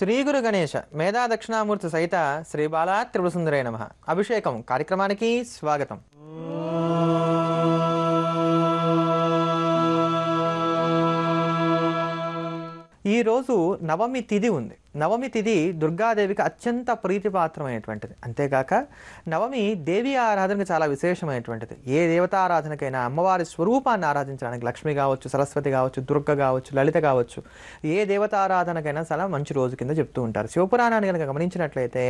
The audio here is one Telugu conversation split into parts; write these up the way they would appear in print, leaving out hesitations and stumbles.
శ్రీ గురు గణేశ మేధా దక్షిణామూర్తి సహిత శ్రీ బాలా త్రిపుర సుందరే నమః. అభిషేకం కార్యక్రమానికి స్వాగతం. ఈ రోజు నవమి తిథి ఉంది. నవమి తిథి దుర్గాదేవికి అత్యంత ప్రీతిపాత్రమైనటువంటిది. అంతేగాక నవమి దేవి ఆరాధనకు చాలా విశేషమైనటువంటిది. ఏ దేవతారాధనకైనా అమ్మవారి స్వరూపాన్ని ఆరాధించడానికి లక్ష్మి కావచ్చు, సరస్వతి కావచ్చు, దుర్గ కావచ్చు, లలిత కావచ్చు, ఏ దేవతారాధనకైనా చాలా మంచి రోజు కింద చెప్తూ ఉంటారు. శివపురాణాన్ని కనుక గమనించినట్లయితే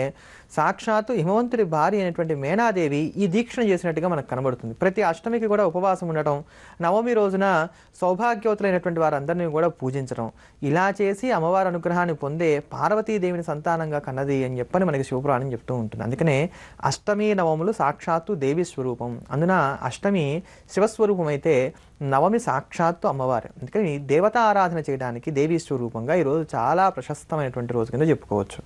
సాక్షాత్తు హిమవంతుడి భార్య అయినటువంటి మేనాదేవి ఈ దీక్షను చేసినట్టుగా మనకు కనబడుతుంది. ప్రతి అష్టమికి కూడా ఉపవాసం ఉండటం, నవమి రోజున సౌభాగ్యవతులైనటువంటి వారందరినీ కూడా పూజించడం, ఇలా చేసి అమ్మవారి అనుగ్రహాన్ని పొందే పార్వతీదేవిని సంతానంగా కన్నది అని చెప్పని మనకి శివపురాణం చెప్తూ ఉంటుంది. అందుకనే అష్టమి నవములు సాక్షాత్తు దేవి స్వరూపం. అందున అష్టమి శివస్వరూపం అయితే నవమి సాక్షాత్తు అమ్మవారు. అందుకని దేవతా ఆరాధన చేయడానికి దేవీ స్వరూపంగా ఈరోజు చాలా ప్రశస్తమైనటువంటి రోజు కింద చెప్పుకోవచ్చు.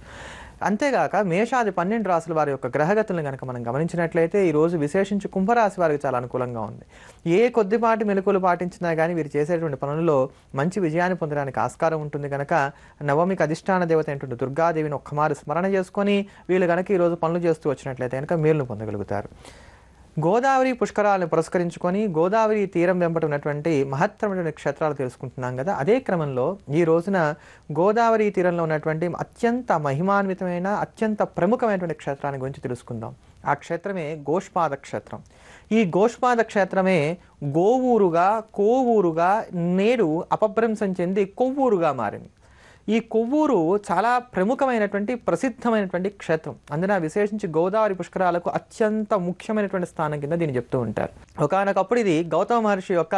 అంతేగాక మేషాది 12 రాశుల వారి యొక్క గ్రహగతులను కనుక మనం గమనించినట్లయితే ఈరోజు విశేషించి కుంభరాశి వారికి చాలా అనుకూలంగా ఉంది. ఏ కొద్దిపాటి మెలకువలు పాటించినా కానీ వీరు చేసేటువంటి పనుల్లో మంచి విజయాన్ని పొందడానికి ఆస్కారం ఉంటుంది. కనుక నవమికి అధిష్టాన దేవత అయినటువంటి దుర్గాదేవిని ఒక్కమారు స్మరణ చేసుకొని వీళ్ళు కనుక ఈరోజు పనులు చేస్తూ వచ్చినట్లయితే కనుక మేలును పొందగలుగుతారు. గోదావరి పుష్కరాలను పురస్కరించుకొని గోదావరి తీరం వెంబడి ఉన్నటువంటి మహత్తరమైన క్షేత్రాలు తెలుసుకుంటున్నాం కదా. అదే క్రమంలో ఈ రోజున గోదావరి తీరంలో ఉన్నటువంటి అత్యంత మహిమాన్వితమైన అత్యంత ప్రముఖమైనటువంటి క్షేత్రాన్ని గురించి తెలుసుకుందాం. ఆ క్షేత్రమే గోష్పాద క్షేత్రం. ఈ గోష్పాద క్షేత్రమే గోవూరుగా కోవూరుగా నేడు అపభ్రంశం చెంది కొవ్వూరుగా మారింది. ఈ కొవ్వూరు చాలా ప్రముఖమైనటువంటి ప్రసిద్ధమైనటువంటి క్షేత్రం. అందున విశేషించి గోదావరి పుష్కరాలకు అత్యంత ముఖ్యమైనటువంటి స్థానం కింద దీన్ని చెప్తూ ఉంటారు. ఒకానొకప్పుడు ఇది గౌతమ మహర్షి యొక్క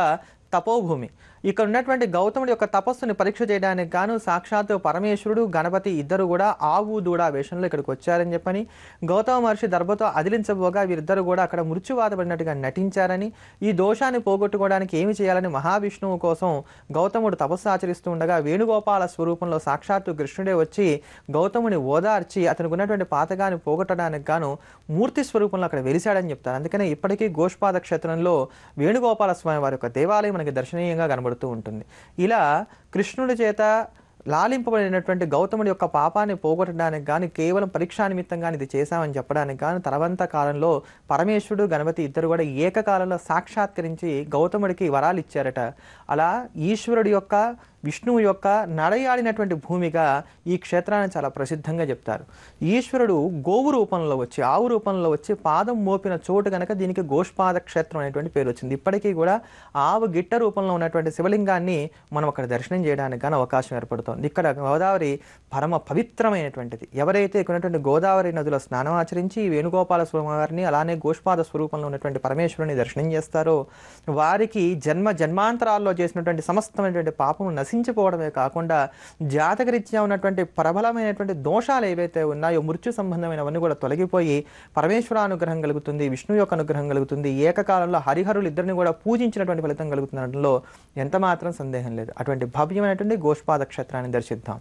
తపోభూమి. ఇక్కడ ఉన్నటువంటి గౌతముడి యొక్క తపస్సుని పరీక్ష చేయడానికి గాను సాక్షాత్తు పరమేశ్వరుడు గణపతి ఇద్దరు కూడా ఆవు దూడ వేషంలో ఇక్కడికి వచ్చారని చెప్పని, గౌతమ మహర్షి దర్భతో అదిలించబోగా వీరిద్దరు కూడా అక్కడ మృత్యువాదపడినట్టుగా నటించారని, ఈ దోషాన్ని పోగొట్టుకోవడానికి ఏమి చేయాలని మహావిష్ణువు కోసం గౌతముడు తపస్సు ఆచరిస్తూ ఉండగా వేణుగోపాల స్వరూపంలో సాక్షాత్తు కృష్ణుడే వచ్చి గౌతముని ఓదార్చి అతనికి ఉన్నటువంటి పాతగాన్ని పోగొట్టడానికి గాను మూర్తి స్వరూపంలో అక్కడ వెలిశాడని చెప్తారు. అందుకనే ఇప్పటికీ గోష్పాద క్షేత్రంలో వేణుగోపాల స్వామి వారి యొక్క దేవాలయం మనకి దర్శనీయంగా కనబడుతూ ఉంటుంది. ఇలా కృష్ణుడి చేత లాలింపబడినటువంటి గౌతముడి యొక్క పాపాన్ని పోగొట్టడానికి కానీ కేవలం పరీక్షా నిమిత్తంగా ఇది చేశామని చెప్పడానికి కానీ తర్వాత కాలంలో పరమేశ్వరుడు గణపతి ఇద్దరు కూడా ఏకకాలంలో సాక్షాత్కరించి గౌతముడికి వరాలు ఇచ్చారట. అలా ఈశ్వరుడి యొక్క విష్ణువు యొక్క నడయాడినటువంటి భూమిగా ఈ క్షేత్రాన్ని చాలా ప్రసిద్ధంగా చెప్తారు. ఈశ్వరుడు గోవు రూపంలో వచ్చి ఆవు రూపంలో వచ్చి పాదం మోపిన చోటు కనుక దీనికి గోష్పాద క్షేత్రం అనేటువంటి పేరు వచ్చింది. ఇప్పటికీ కూడా ఆవు గిట్ట రూపంలో ఉన్నటువంటి శివలింగాన్ని మనం అక్కడ దర్శనం చేయడానికి కానీ అవకాశం ఏర్పడుతుంది. ఇక్కడ గోదావరి పరమ పవిత్రమైనటువంటిది. ఎవరైతే ఇక్కడ ఉన్నటువంటి గోదావరి నదిలో స్నానం ఆచరించి వేణుగోపాల స్వామి వారిని అలానే గోష్పాద స్వరూపంలో ఉన్నటువంటి పరమేశ్వరుని దర్శనం చేస్తారో వారికి జన్మాంతరాల్లో చేసినటువంటి సమస్తమైనటువంటి పాపము నశించిపోవడమే కాకుండా జాతకరీత్యా ఉన్నటువంటి ప్రబలమైనటువంటి దోషాలు ఏవైతే ఉన్నాయో మృత్యు సంబంధమైనవన్నీ కూడా తొలగిపోయి పరమేశ్వరానుగ్రహం కలుగుతుంది, విష్ణు యొక్క అనుగ్రహం కలుగుతుంది. ఏకకాలంలో హరిహరులు ఇద్దరిని కూడా పూజించినటువంటి ఫలితం కలుగుతున్నట్లో ఎంత మాత్రం సందేహం లేదు. అటువంటి భవ్యమైనటువంటి గోష్పాద క్షేత్రాన్ని దర్శిద్దాం.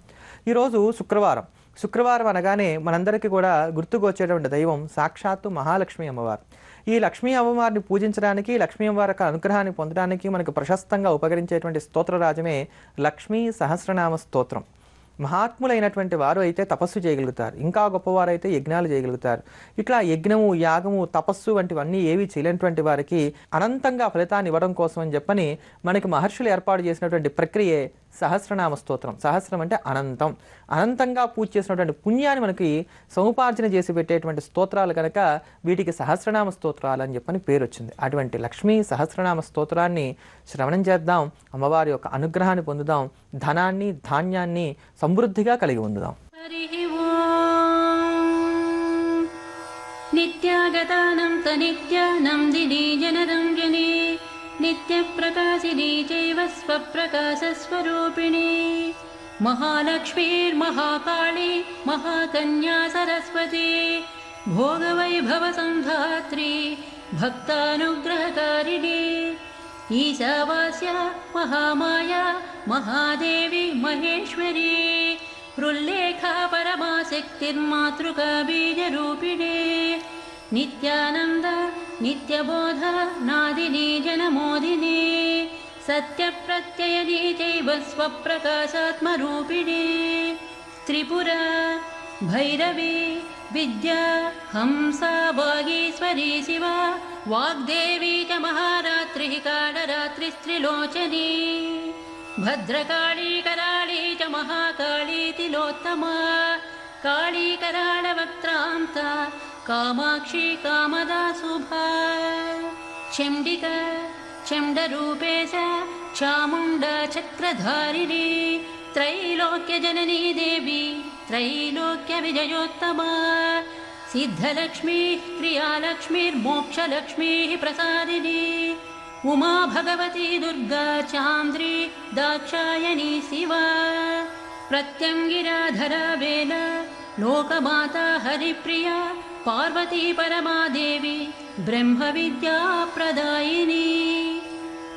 ఈరోజు శుక్రవారం అనగానే మనందరికీ కూడా గుర్తుకు వచ్చేటువంటి దైవం సాక్షాత్తు మహాలక్ష్మి అమ్మవారు. ఈ లక్ష్మీ అమ్మవారిని పూజించడానికి లక్ష్మీ అమ్మవారి యొక్క అనుగ్రహాన్ని పొందడానికి మనకు ప్రశస్తంగా ఉపకరించేటువంటి స్తోత్రరాజమే లక్ష్మీ సహస్రనామ స్తోత్రం. మహాత్ములైనటువంటి వారు అయితే తపస్సు చేయగలుగుతారు, ఇంకా గొప్పవారు అయితే యజ్ఞాలు చేయగలుగుతారు. ఇట్లా యజ్ఞము యాగము తపస్సు వంటివన్నీ ఏవి చేయలేనటువంటి వారికి అనంతంగా ఫలితాన్ని ఇవ్వడం కోసం అని చెప్పని మనకి మహర్షులు ఏర్పాటు చేసినటువంటి ప్రక్రియే సహస్రనామ స్తోత్రం. సహస్రం అంటే అనంతం. అనంతంగా పూజ చేసినటువంటి పుణ్యాన్ని మనకి సముపార్జన చేసి పెట్టేటువంటి స్తోత్రాలు కనుక వీటికి సహస్రనామ స్తోత్రాలు అని చెప్పని పేరు వచ్చింది. అటువంటి లక్ష్మీ సహస్రనామ స్తోత్రాన్ని శ్రవణం చేద్దాం, అమ్మవారి యొక్క అనుగ్రహాన్ని పొందుదాం, ధనాన్ని ధాన్యాన్ని సమృద్ధిగా కలిగి ఉందాం. నిత్యాగతానం తనిత్యానం దినే జనరంజనే నిత్యప్రకాశినీ చైవ స్వప్రకాశస్వరూపిణీ మహాలక్ష్మీర్మహాకాళీ మహాకన్యా సరస్వతి భోగవైభవసంధాత్రీ భక్తానుగ్రహకారిణీ ఈశావాస్య మహామాయా మహాదేవి మహేశ్వరీ ప్రల్లేఖా పరమాశక్తిర్మాతృకా బీజరూపిణీ నిత్యానంద నిత్యబోధ నాదిని జనమోదిని సత్యప్రత్యయనీ చైవ స్వప్రకాశాత్మరూపిణీ त्रिपुरा भैरवी विद्या हंसा वागीश्वरी शिवा वाग्देवी च महारात्रिः कालरात्रिस्त्रिलोचनी भद्रकाली कराली च महाकाली तिलोत्तमा काली करालवक्त्रान्ता कामाक्षी कामदा शुभा चण्डिका चण्डरूपेश चामुण्डा चक्रधारिणी त्रैलोक्यजननी देवी त्रैलोक्यविजयोत्तमा सिद्धलक्ष्मीः क्रियालक्ष्मीर्मोक्षलक्ष्मीः प्रसादिनी उमा भगवती दुर्गा चान्द्री दाक्षायणी शिवा प्रत्यङ्गिराधरा वेल लोकमाता हरिप्रिया पार्वती परमादेवी ब्रह्मविद्या प्रदायिनी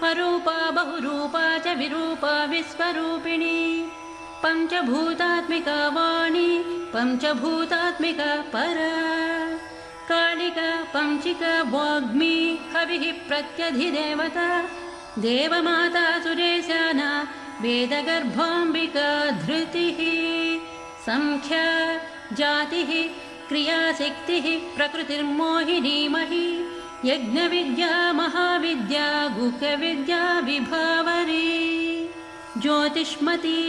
अरूपा बहुरूपा च विरूपा विश्वरूपिणी पंचभूतात्मिका वाणी पंचभूतात्मिका परा कालिका पंचिका वाग्मी हविः प्रत्यधिदेवता देवमाता सुरेशाना वेदगर्भाम्बिका धृतिः संख्या जातिः क्रियाशक्तिः प्रकृतिर्मोहिनी मही यज्ञविद्या महाविद्या गुह्यविद्या विभावरी ज्योतिष्मती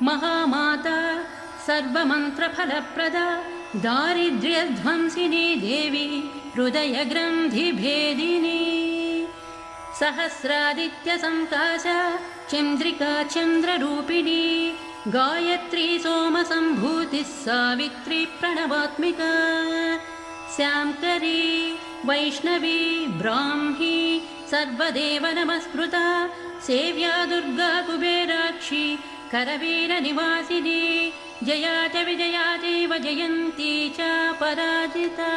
महामाता सर्वमन्त्रफलप्रदा दारिद्र्यध्वंसिनी देवी हृदयग्रन्थिभेदिनी सहस्रादित्यसङ्काशा चन्द्रिका चन्द्ररूपिणी गायत्री सोमसम्भूतिः सावित्री प्रणवात्मिका श्यामकरी वैष्णवी ब्राह्मी सर्वदेव नमस्कृता सेव्या दुर्गा कुबेराक्षी करवीरनिवासिनी जया च विजया चैव जयन्ती च पराजिता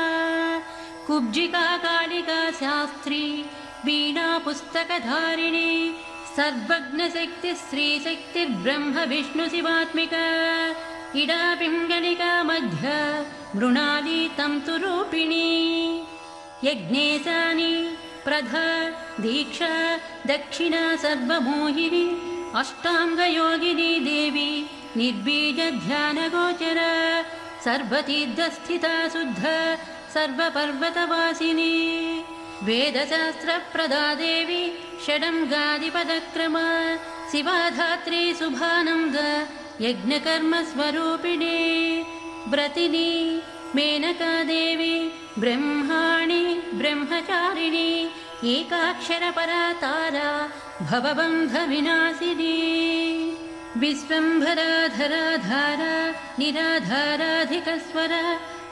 कुब्जिका कालिका शास्त्री वीणा पुस्तकधारिणी सर्वज्ञशक्तिः श्रीशक्तिर्ब्रह्म विष्णुशिवात्मिका इडा पिङ्गलिका मध्य मृणाली तन्तुरूपिणी यज्ञेशानि प्रधा दीक्षा दक्षिणा सर्वमोहिनी अष्टाङ्गयोगिनी देवी निर्बीजध्यानगोचरा सर्वतीर्थस्थिता शुद्ध सर्वपर्वतवासिनी वेदशास्त्रप्रदा देवी षडङ्गादिपदक्रमा शिवाधात्री शुभानन्द यज्ञकर्मस्वरूपिणी व्रतिनी मेनका देवी ब्रह्माणि ब्रह्मचारिणी एकाक्षरपरा तारा भवबन्धविनाशिनी विश्वम्भराधराधारा निराधाराधिकस्वरा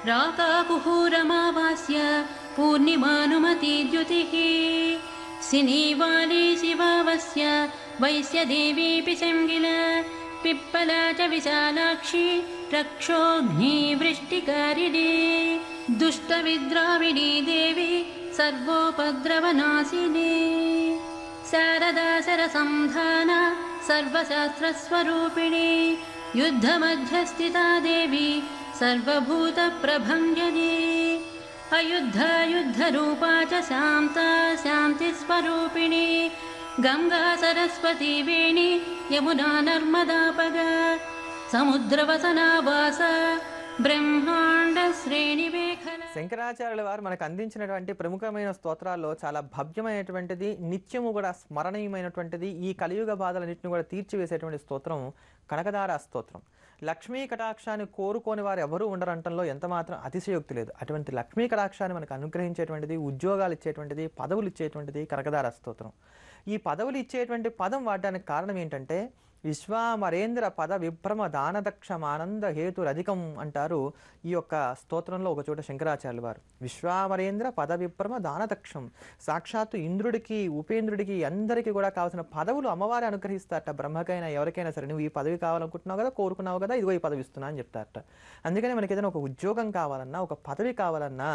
राकाकुहूरमावास्य पूर्णिमानुमती द्युतिः सिनीवाली शिवावस्य वैश्यदेवीऽपि शङ्गिला पिप्पला च विशालाक्षी रक्षोऽग्निवृष्टिकारिणी दुष्टविद्राविणी देवी सर्वोपद्रवनाशिनी शारदा सरसंधाना सर्वशास्त्रस्वरूपिणी युद्धमध्यस्थिता देवी सर्वभूतप्रभञ्जनी अयुद्धायुद्धरूपा च शान्ता शान्तिस्वरूपिणी गङ्गा सरस्वती वेणी यमुना नर्मदापगा సముద్రవసనావాస బ్రహ్మాండ శ్రేణి మేఖల. శంకరాచార్యుల వారు మనకు అందించినటువంటి ప్రముఖమైన స్తోత్రాల్లో చాలా భవ్యమైనటువంటిది, నిత్యము కూడా స్మరణీయమైనటువంటిది, ఈ కలియుగ బాధలన్నింటిని కూడా తీర్చివేసేటువంటి స్తోత్రం కనకదార స్తోత్రం. లక్ష్మీ కటాక్షాన్ని కోరుకోని వారు ఎవరూ ఉండరంటంలో ఎంత మాత్రం అతిశయోక్తి లేదు. అటువంటి లక్ష్మీ కటాక్షాన్ని మనకు అనుగ్రహించేటువంటిది, ఉద్యోగాలు ఇచ్చేటువంటిది, పదవులు ఇచ్చేటువంటిది కనకదార స్తోత్రం. ఈ పదవులు ఇచ్చేటువంటి పదం వాడడానికి కారణం ఏంటంటే విశ్వామరేంద్ర పద విభ్రమ దానదక్షమానంద హేతురధికం అంటారు ఈ యొక్క స్తోత్రంలో ఒక చోట శంకరాచార్యుల వారు. విశ్వామరేంద్ర పద విభ్రమ దానదక్షం, సాక్షాత్తు ఇంద్రుడికి ఉపేంద్రుడికి అందరికీ కూడా కావాల్సిన పదవులు అమ్మవారి అనుగ్రహిస్తారట. బ్రహ్మకైనా ఎవరికైనా సరే నువ్వు ఈ పదవి కావాలనుకుంటున్నావు కదా, కోరుకున్నావు కదా, ఇదిగో ఈ పదవి ఇస్తున్నా అని చెప్తారట. అందుకని మనకి ఏదైనా ఒక ఉద్యోగం కావాలన్నా, ఒక పదవి కావాలన్నా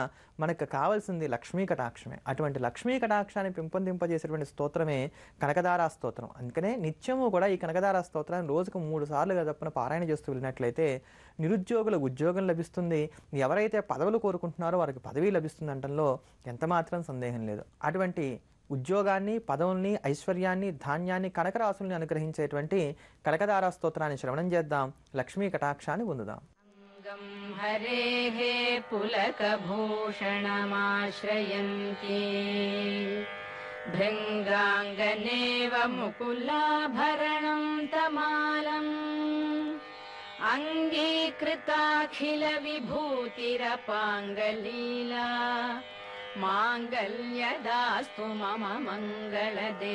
మనకు కావాల్సింది లక్ష్మీ కటాక్షమే. అటువంటి లక్ష్మీ కటాక్షాన్ని పెంపొందింపజేసేటువంటి స్తోత్రమే కనకదార స్తోత్రం. అందుకనే నిత్యము కూడా ఈ కనకదార స్తోత్రాన్ని రోజుకు 3 సార్లుగా తప్పన పారాయణ చేస్తూ వెళ్ళినట్లయితే నిరుద్యోగులకు ఉద్యోగం లభిస్తుంది, ఎవరైతే పదవులు కోరుకుంటున్నారో వారికి పదవి లభిస్తుంది అనడంలో ఎంత మాత్రం సందేహం లేదు. అటువంటి ఉద్యోగాన్ని, పదవుల్ని, ఐశ్వర్యాన్ని, ధాన్యాన్ని, కనకరాశుల్ని అనుగ్రహించేటువంటి కనకదార స్తోత్రాన్ని శ్రవణం చేద్దాం. లక్ష్మీ కటాక్షాన్ని పొందుదాం. हरेः पुलकभूषणमाश्रयन्ति भृङ्गाङ्गनेव मुकुलाभरणं तमालम् अङ्गीकृताखिलविभूतिरपाङ्गलीला माङ्गल्यदास्तु मम मङ्गलदेवतायाः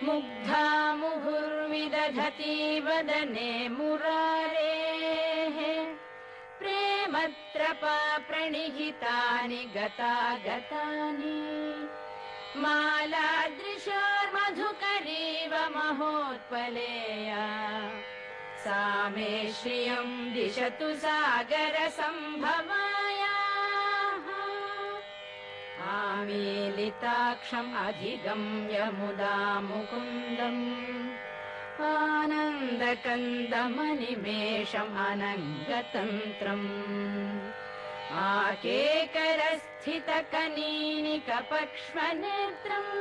मुग्धा मुहुर्विदधति वदने मुरारेः प्रेमत्रपा प्रणिहितानि गतागतानि मालादृशोर्मधुकरीव महोत्पलेया सा मे श्रियं दिशतु सागरसम्भवायाः आमीलिताक्षम् अधिगम्य मुदा मुकुन्दम् आनन्दकन्दमनिमेषम् अनङ्गतन्त्रम् आकेकरस्थितकनीनिकपक्ष्मनेत्रम्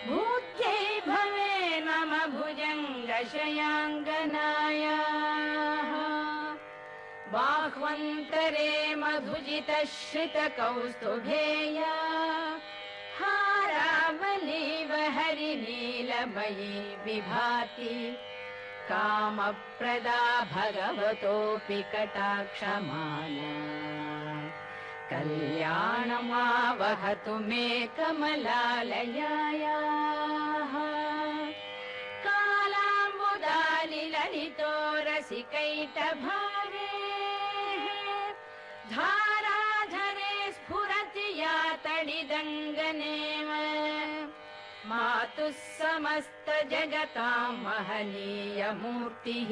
भूत्यै भवे मम भुजङ्गशयाङ्गनायाः बाह्वन्तरे मधुजितश्रितकौस्तुभेया हारावलीव हरिनीलमयी विभाति कामप्रदा भगवतोऽपि कटाक्षमाला कल्याणमावहतु मे कमलालयायाः कालाम्बुदालिललितो रसिकैटभावे धाराधरे स्फुरति या तडिदङ्गनेव मातुः समस्तजगतां महनीयमूर्तिः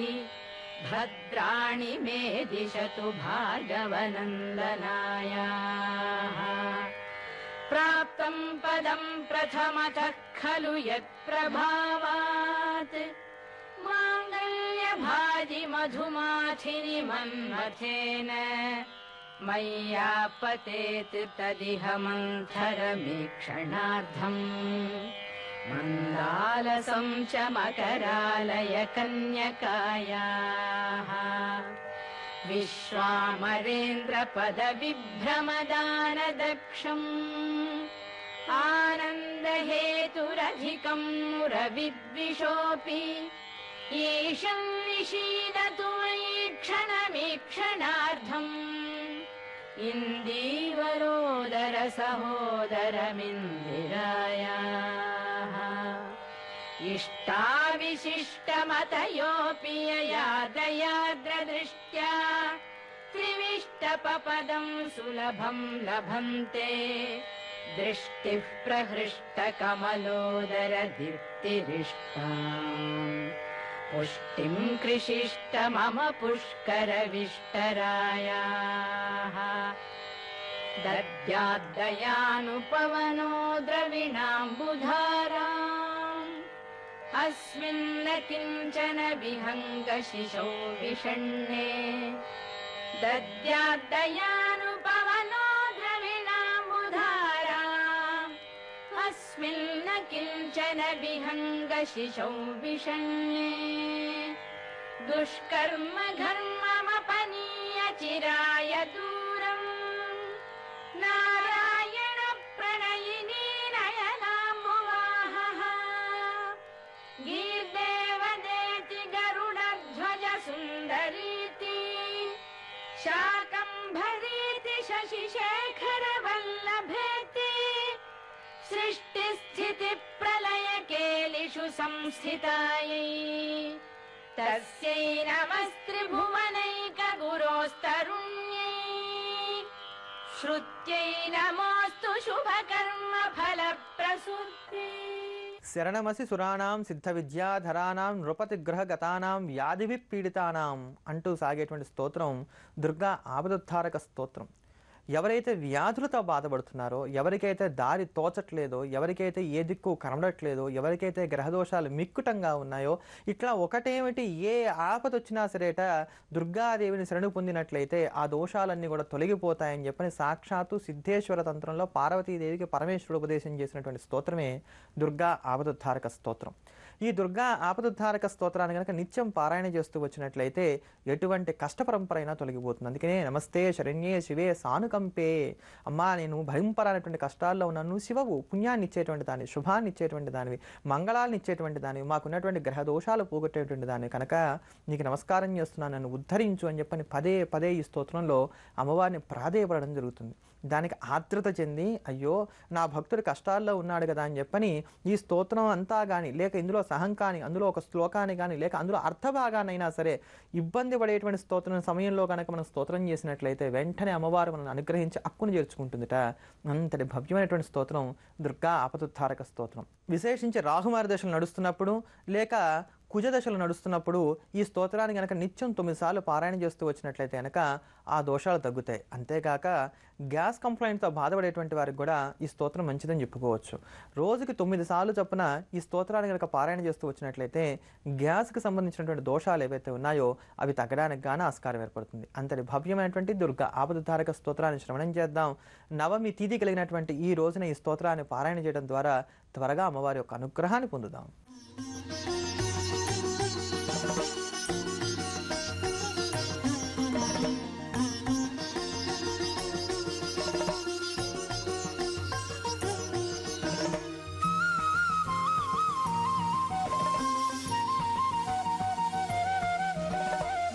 भद्राणि मे दिशतु भार्गवनन्दनायाः प्राप्तं पदं प्रथमतः खलु यत्प्रभावात् माङ्गल्यभाजि मधुमाथिनि मन्मथेन मय्यापतेत् तदिह मन्थरमीक्षणार्थम् मन्दालसं च मकरालय कन्यकायाः विश्वामरेन्द्रपदविभ्रमदानदक्षम् आनन्दहेतुरधिकं मुरविद्विषोऽपि ईशं निषीदतु मयि क्षणमीक्षणार्थम् इन्दीवरोदर सहोदरमिन्दिरायाः इष्टाविशिष्टमतयोऽपि यया दयाद्रदृष्ट्या त्रिविष्टपपदं सुलभं लभन्ते दृष्टिः प्रहृष्टकमलोदर दीप्तिरिष्टाम् पुष्टिं कृषिष्ट मम पुष्करविष्टरायाः दद्याद्दयानुपवनो द्रविणाम्बुधाराम् अस्मिन्न किञ्चन विहङ्गशिशौ विषण्णे दद्याद्दयानुपवनो द्रविणाम्बुधाराम् अस्मिन्न किञ्चन विहङ्गशिशौ विषण्णे दुष्कर्म घर्ममपनीय चिराय दूरम् नारायण प्रणयिनी नयनाम्बुवाहः गीर्देवदेति गरुडध्वज सुन्दरीति शाकम्भरीति शशिशेखर वल्लभेति सृष्टिस्थितिप्रलयकेलिषु संस्थितायै तस्यै नमस्त्रिभुवनैकगुरोस्तरुण्यै श्रुत्यै नमोऽस्तु शुभकर्मफलप्रसूत्यै శరణమసి సురాణం సిద్ధ విద్యాధరాణం నృపతిగ్రహగతానాం వ్యాధిభిః పీడితానాం అంటూ సాగేటువంటి స్తోత్రం దుర్గా ఆపదుద్ధారక స్తోత్రం. ఎవరైతే వ్యాధులతో బాధపడుతున్నారో, ఎవరికైతే దారి తోచట్లేదో, ఎవరికైతే ఏ దిక్కు కనబడట్లేదో, ఎవరికైతే గ్రహదోషాలు మిక్కుటంగా ఉన్నాయో, ఇట్లా ఒకటేమిటి ఏ ఆపద వచ్చినా సరేట దుర్గాదేవిని శరణు పొందినట్లయితే ఆ దోషాలన్నీ కూడా తొలగిపోతాయని చెప్పని సాక్షాత్తు సిద్ధేశ్వర తంత్రంలో పార్వతీదేవికి పరమేశ్వరుడు ఉపదేశం చేసినటువంటి స్తోత్రమే దుర్గా ఆపదుద్ధారక స్తోత్రం. ఈ దుర్గా ఆపదుద్ధారక స్తోత్రాన్ని కనుక నిత్యం పారాయణ చేస్తూ వచ్చినట్లయితే ఎటువంటి కష్ట పరంపర అయినా తొలగిపోతుంది. అందుకనే నమస్తే శరణ్యే శివే సానుకంపే, అమ్మా నేను భయంకరమైనటువంటి కష్టాల్లో ఉన్నాను, శివవు పుణ్యాన్ని ఇచ్చేటువంటి దాన్ని, శుభాన్ని ఇచ్చేటువంటి దానివి, మంగళాన్ని ఇచ్చేటువంటి దానివి, మాకున్నటువంటి గ్రహ దోషాలు పోగొట్టేటువంటి దాన్ని కనుక నీకు నమస్కారం చేస్తున్నాను, నన్ను ఉద్ధరించు అని చెప్పని పదే పదే ఈ స్తోత్రంలో అమ్మవారిని ప్రాధేయపడడం జరుగుతుంది. దానికి ఆర్ద్రత చెంది అయ్యో నా భక్తుడు కష్టాల్లో ఉన్నాడు కదా అని చెప్పని ఈ స్తోత్రం అంతా కానీ, లేక ఇందులో సహం కానీ, అందులో ఒక శ్లోకాన్ని కానీ, లేక అందులో అర్థభాగానైనా సరే ఇబ్బంది పడేటువంటి స్తోత్రం సమయంలో కనుక మనం స్తోత్రం చేసినట్లయితే వెంటనే అమ్మవారు మనల్ని అనుగ్రహించి హక్కును చేర్చుకుంటుందిట. అంతటి భవ్యమైనటువంటి స్తోత్రం దుర్గా ఆపదుద్ధారక స్తోత్రం. విశేషించి రాహుమారి దశలు నడుస్తున్నప్పుడు లేక కుజదశలు నడుస్తున్నప్పుడు ఈ స్తోత్రాన్ని కనుక నిత్యం 9 సార్లు పారాయణ చేస్తూ వచ్చినట్లయితే కనుక ఆ దోషాలు తగ్గుతాయి. అంతేకాక గ్యాస్ కంప్లైంట్తో బాధపడేటువంటి వారికి కూడా ఈ స్తోత్రం మంచిదని చెప్పుకోవచ్చు. రోజుకి 9 సార్లు చొప్పున ఈ స్తోత్రాన్ని కనుక పారాయణ చేస్తూ వచ్చినట్లయితే గ్యాస్కి సంబంధించినటువంటి దోషాలు ఏవైతే ఉన్నాయో అవి తగ్గడానికి గాను ఆస్కారం ఏర్పడుతుంది. అంతటి భవ్యమైనటువంటి దుర్గా ఆపదుద్ధారక స్తోత్రాన్ని శ్రవణం చేద్దాం. నవమి తిథి కలిగినటువంటి ఈ రోజున ఈ స్తోత్రాన్ని పారాయణ చేయడం ద్వారా త్వరగా అమ్మవారి యొక్క అనుగ్రహాన్ని పొందుదాం.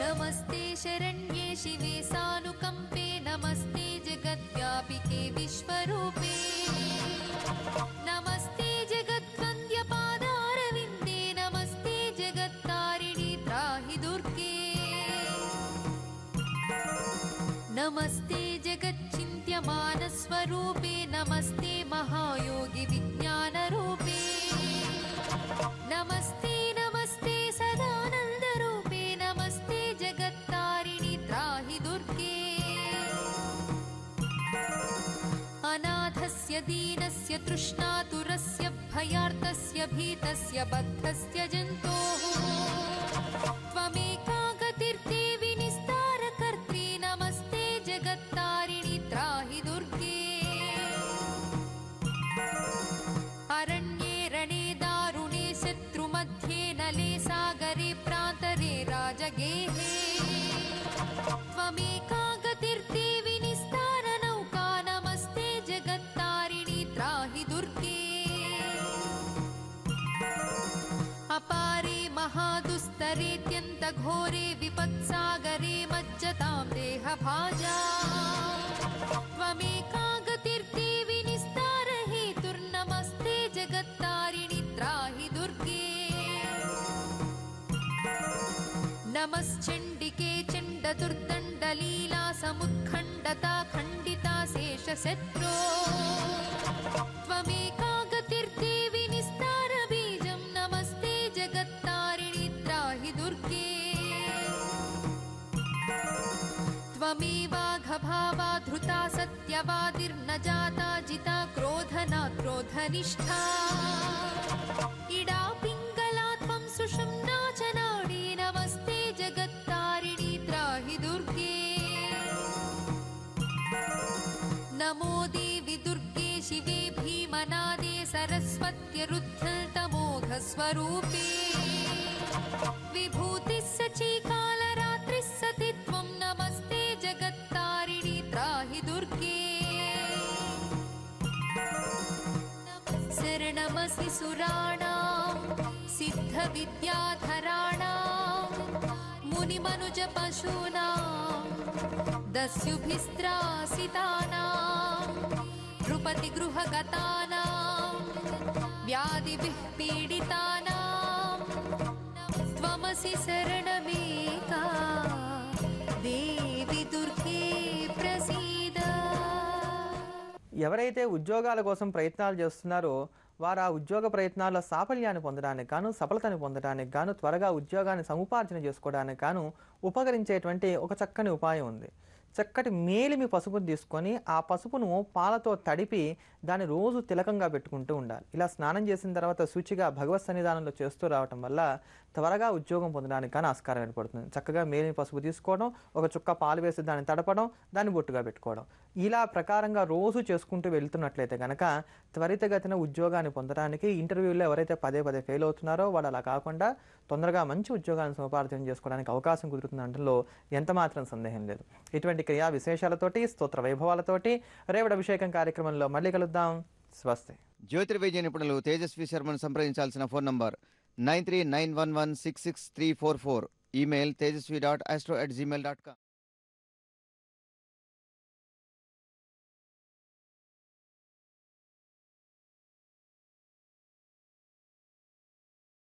नमस्ते शरण्ये शिवे सानुकम्पे, नमस्ते जगद्व्यापिके विश्वरूपे, नमस्ते जगद्वन्द्यपादारविन्दे, नमस्ते जगत्तारिणि त्राहि दुर्गे, नमस्ते जगच्चिन्त्यमानस्वरूपे, नमस्ते महायोगि विज्ञानरूपे, नमस्ते नमस्ते सदानन्दरूपे, नमस्ते जगत्तारिणि त्राहि दुर्गे, अनाथस्य दीनस्य तृष्णातुरस्य भयार्तस्य भीतस्य बद्धस्य जन्तोः त्वमेका गतिर्देवि निस्तारकर्त्री, नमस्ते जगत्तारिणि त्राहि दुर्गे, अरण्ये रणे दारुणे शत्रुमध्ये नले सागरे प्रान्तरे राजगेहे त्वमेका गतिर्देवि निस्तारनौका, नमस्ते जगत्तारिणि त्राहि दुर्गे, अपारे महादुस्तरेत्यन्तघोरे विपत्सागरे मज्जतां देहभाजा त्वमेका गतिर्देवि निस्तारहेतुर्नमस्ते जगत्तारिणि त्राहि दुर्गे, नमश्चण्डिके चण्डदुर्दण्डलीला समुत्खण्डता खण्डिता शेषशत्रो त्वमेका गतिर्देवि निस्तारबीजं, नमस्ते जगत्तारिणि त्राहि दुर्गे, त्वमेवाघभावा धृता सत्यवादिर्न जाता जिता क्रोधना क्रोधनिष्ठा, इडा पिङ्गला त्वं सुषुम्ना च नाडी, नमस्ते जगत्तारिणि त्राहि दुर्गे, नमो देवि दुर्गे शिवे भीमनादे सरस्वत्यरुद्धतमोघस्वरूपे, विभूतिः सचीकालरात्रिः सति त्वं, नमस्ते जगत्तारिणि त्राहि दुर्गे, शरणमसि सुराणां सिद्धविद्याधराणां मुनिमनुजपशूनां दस्युभिस्त्रासितानां नृपतिगृहगतानां व्याधिभिः पीडितानां त्वमसि शरणमेका देवि दुर्गे प्रसीद. ఎవరైతే ఉద్యోగాల కోసం ప్రయత్నాలు చేస్తున్నారో వారు ఆ ఉద్యోగ ప్రయత్నాల్లో సాఫల్యాన్ని పొందడానికి గాను, సఫలతని పొందడానికి గాను, త్వరగా ఉద్యోగాన్ని సముపార్జన చేసుకోవడానికి గాను ఉపకరించేటువంటి ఒక చక్కని ఉపాయం ఉంది. చక్కటి మేలిమి పసుపును తీసుకొని ఆ పసుపును పాలతో తడిపి దాన్ని రోజు తిలకంగా పెట్టుకుంటూ ఉండాలి. ఇలా స్నానం చేసిన తర్వాత శుచిగా భగవత్ సన్నిధానంలో చేస్తూ రావటం వల్ల త్వరగా ఉద్యోగం పొందడానికి కానీ ఆస్కారం ఏర్పడుతుంది. చక్కగా మేలిమి పసుపు తీసుకోవడం, ఒక చుక్క పాలు వేసి దాన్ని తడపడం, దాన్ని బొట్టుగా పెట్టుకోవడం, ఇలా ప్రకారంగా రోజు చేసుకుంటూ వెళ్తున్నట్లయితే కనుక త్వరితగతిన ఉద్యోగాన్ని పొందడానికి ఇంటర్వ్యూలో ఎవరైతే పదే పదే ఫెయిల్ అవుతున్నారో వాళ్ళు అలా కాకుండా తొందరగా మంచి ఉద్యోగాన్ని సముపార్జన చేసుకోవడానికి అవకాశం కుదురుతుంది అనడంలో ఎంత మాత్రం సందేహం లేదు. ఇటువంటి క్రియా విశేషాలతోటి స్తోత్ర వైభవాలతోటి రేవడి అభిషేకం కార్యక్రమంలో మళ్ళీ కలుద్దాం. స్వస్తి. జ్యోతిర్వైద్య నిపుణులు తేజస్వి శర్మను సంప్రదించాల్సిన ఫోన్ నంబర్ 9391166344. Email tejasvi.astro@gmail.com.